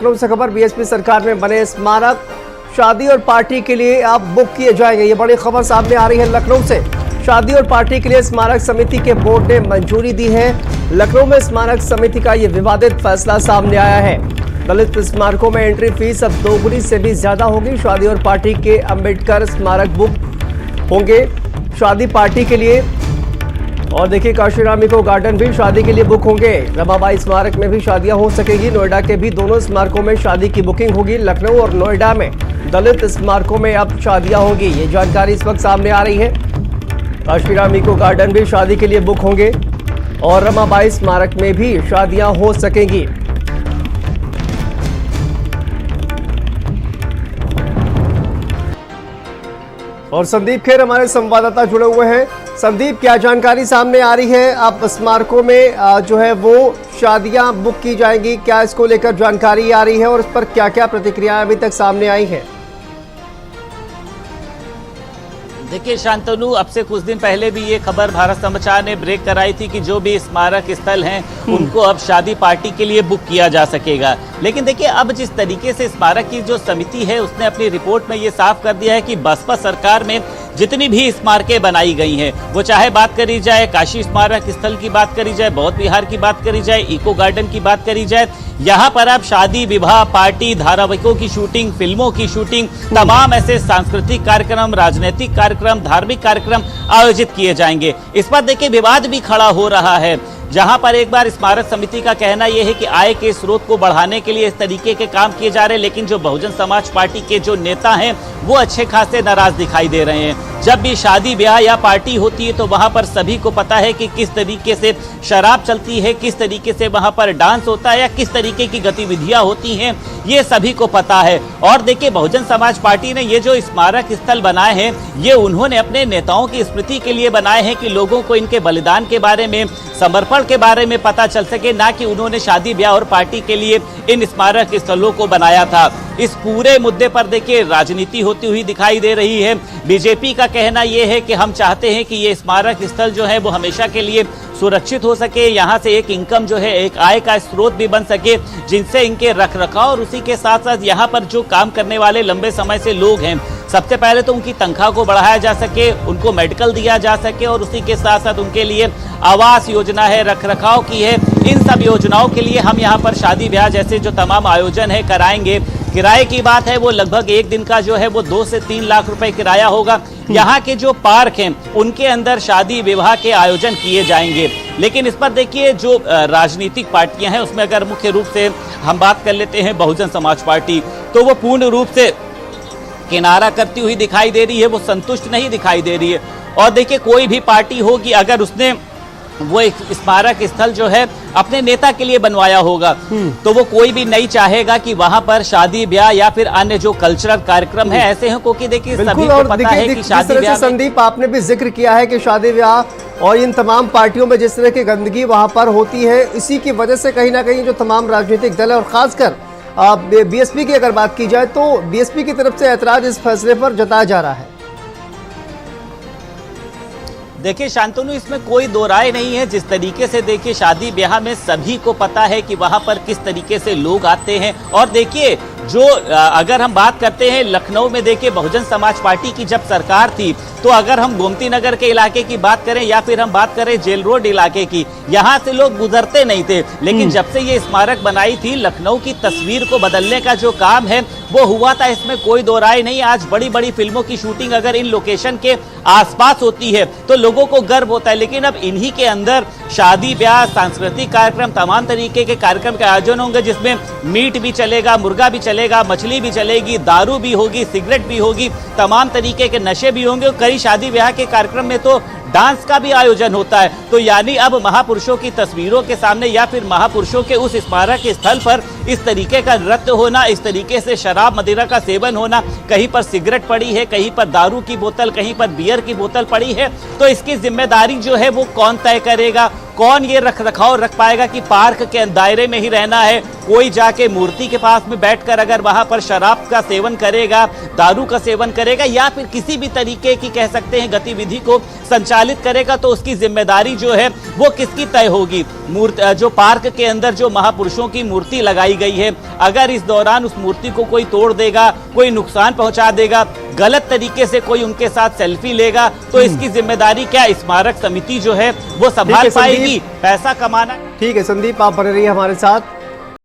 लखनऊ से खबर। बीएसपी सरकार में बने स्मारक शादी और पार्टी के लिए अब बुक किए जाएंगे। ये बड़ी खबर सामने आ रही है लखनऊ से। शादी और पार्टी के लिए स्मारक समिति के बोर्ड ने मंजूरी दी है। लखनऊ में स्मारक समिति का ये विवादित फैसला सामने आया है। दलित स्मारकों में एंट्री फीस अब 2 गुनी से भी ज्यादा होगी। शादी और पार्टी के अंबेडकर स्मारक बुक होंगे शादी पार्टी के लिए। और देखिए, काशीराम इको गार्डन भी शादी के लिए बुक होंगे। रमाबाई स्मारक में भी शादियां हो सकेगी। नोएडा के भी दोनों स्मारकों में शादी की बुकिंग होगी। लखनऊ और नोएडा में दलित स्मारकों में अब शादियां होंगी। ये जानकारी इस वक्त सामने आ रही है। काशीराम इको गार्डन भी शादी के लिए बुक होंगे और रमाबाई स्मारक में भी शादियां हो सकेंगी। और संदीप खेर हमारे संवाददाता जुड़े हुए हैं। संदीप, क्या जानकारी सामने आ रही है? अब स्मारकों में जो है वो शादियां बुक की जाएंगी, क्या इसको लेकर जानकारी आ रही है और इस पर क्या क्या प्रतिक्रियाएं अभी तक सामने आई हैं? देखिए शांतनु, अब से कुछ दिन पहले भी ये खबर भारत समाचार ने ब्रेक कराई थी कि जो भी स्मारक स्थल हैं उनको अब शादी पार्टी के लिए बुक किया जा सकेगा। लेकिन देखिए, अब जिस तरीके से स्मारक की जो समिति है उसने अपनी रिपोर्ट में ये साफ कर दिया है कि बसपा सरकार में जितनी भी स्मारकें बनाई गई हैं, वो चाहे बात करी जाए काशी स्मारक स्थल की बात करी जाए, बौद्ध विहार की बात करी जाए, इको गार्डन की बात करी जाए, यहाँ पर अब शादी विवाह पार्टी, धारावाहिकों की शूटिंग, फिल्मों की शूटिंग, तमाम ऐसे सांस्कृतिक कार्यक्रम, राजनीतिक कार्यक्रम, धार्मिक कार्यक्रम आयोजित किए जाएंगे। इस पर देखिए विवाद भी खड़ा हो रहा है, जहां पर एक बार स्मारक समिति का कहना यह है कि आय के स्रोत को बढ़ाने के लिए इस तरीके के काम किए जा रहे हैं, लेकिन जो बहुजन समाज पार्टी के जो नेता हैं वो अच्छे खासे नाराज दिखाई दे रहे हैं। जब भी शादी ब्याह या पार्टी होती है तो वहां पर सभी को पता है कि किस तरीके से शराब चलती है, किस तरीके से वहां पर डांस होता है या किस तरीके की गतिविधियां होती हैं, ये सभी को पता है। और देखिए, बहुजन समाज पार्टी ने ये जो स्मारक स्थल बनाए हैं ये उन्होंने अपने नेताओं की स्मृति के लिए बनाए हैं कि लोगों को इनके बलिदान के बारे में, समर्पण के बारे में पता चल सके, ना कि उन्होंने शादी ब्याह और पार्टी के लिए इन स्मारक स्थलों को बनाया था। इस पूरे मुद्दे पर देखिए राजनीति होती हुई दिखाई दे रही है। बीजेपी का कहना यह है कि हम चाहते हैं कि ये स्मारक स्थल जो है वो हमेशा के लिए सुरक्षित हो सके, यहाँ से एक इनकम जो है, एक आय का स्रोत भी बन सके, जिनसे इनके रखरखाव और उसी के साथ साथ यहाँ पर जो काम करने वाले लंबे समय से लोग हैं, सबसे पहले तो उनकी तनख्वाह को बढ़ाया जा सके, उनको मेडिकल दिया जा सके और उसी के साथ साथ उनके लिए आवास योजना है, रखरखाव की है, इन सब योजनाओं के लिए हम यहाँ पर शादी ब्याह जैसे जो तमाम आयोजन है कराएंगे। किराए की बात है वो लगभग एक दिन का जो है वो 2 से 3 लाख रुपए किराया होगा। यहाँ के जो पार्क हैं उनके अंदर शादी विवाह के आयोजन किए जाएंगे। लेकिन इस पर देखिए जो राजनीतिक पार्टियां हैं उसमें अगर मुख्य रूप से हम बात कर लेते हैं बहुजन समाज पार्टी, तो वो पूर्ण रूप से किनारा करती हुई दिखाई दे रही है, वो संतुष्ट नहीं दिखाई दे रही है। और देखिए, कोई भी पार्टी होगी अगर उसने वो एक स्मारक स्थल जो है अपने नेता के लिए बनवाया होगा तो वो कोई भी नहीं चाहेगा कि वहां पर शादी ब्याह या फिर अन्य जो कल्चरल कार्यक्रम है ऐसे हैं, क्योंकि देखिए सभी को पता है कि शादी ब्याह। संदीप, आपने भी जिक्र किया है कि शादी ब्याह और इन तमाम पार्टियों में जिस तरह की गंदगी वहां पर होती है, इसी की वजह से कहीं ना कहीं जो तमाम राजनीतिक दल है और खासकर बीएसपी की अगर बात की जाए तो बीएसपी की तरफ से ऐतराज इस फैसले पर जताया जा रहा है। देखिए शांतनु, इसमें कोई दो राय नहीं है। जिस तरीके से देखिए शादी ब्याह में सभी को पता है कि वहां पर किस तरीके से लोग आते हैं। और देखिए जो अगर हम बात करते हैं लखनऊ में, देखिए बहुजन समाज पार्टी की जब सरकार थी तो अगर हम गोमती नगर के इलाके की बात करें या फिर हम बात करें जेल रोड इलाके की, यहाँ से लोग गुजरते नहीं थे। लेकिन जब से ये स्मारक बनाई थी, लखनऊ की तस्वीर को बदलने का जो काम है वो हुआ था, इसमें कोई दो राय नहीं। आज बड़ी बड़ी फिल्मों की शूटिंग अगर इन लोकेशन के आसपास होती है तो लोगों को गर्व होता है। लेकिन अब इन्हीं के अंदर शादी ब्याह, सांस्कृतिक कार्यक्रम, तमाम तरीके के कार्यक्रम के आयोजन होंगे, जिसमें मीट भी चलेगा, मुर्गा भी चलेगा, मछली भी चलेगी, दारू भी होगी, सिगरेट भी होगी, तमाम तरीके के नशे भी होंगे। कई शादी ब्याह के कार्यक्रम में तो डांस का भी आयोजन होता है। तो यानी अब महापुरुषों की तस्वीरों के सामने या फिर महापुरुषों के उस स्मारक के स्थल पर इस तरीके का नृत्य होना, इस तरीके से शराब मदिरा का सेवन होना, कहीं पर सिगरेट पड़ी है, कहीं पर दारू की बोतल, कहीं पर बियर की बोतल पड़ी है, तो इसकी जिम्मेदारी जो है वो कौन तय करेगा? कौन ये रख रखाव रख पाएगा कि पार्क के दायरे में ही रहना है? कोई जाके मूर्ति के पास में बैठकर अगर वहां पर शराब का सेवन करेगा, दारू का सेवन करेगा या फिर किसी भी तरीके की कह सकते हैं गतिविधि को संचालित करेगा, तो उसकी जिम्मेदारी जो है वो किसकी तय होगी? जो पार्क के अंदर जो महापुरुषों की मूर्ति लगाई गई है, अगर इस दौरान उस मूर्ति को कोई तोड़ देगा, कोई नुकसान पहुंचा देगा, गलत तरीके से कोई उनके साथ सेल्फी लेगा, तो इसकी जिम्मेदारी क्या स्मारक समिति जो है वो संभाल पाएगी? पैसा कमाना। ठीक है संदीप, आप बने रहिए हमारे साथ।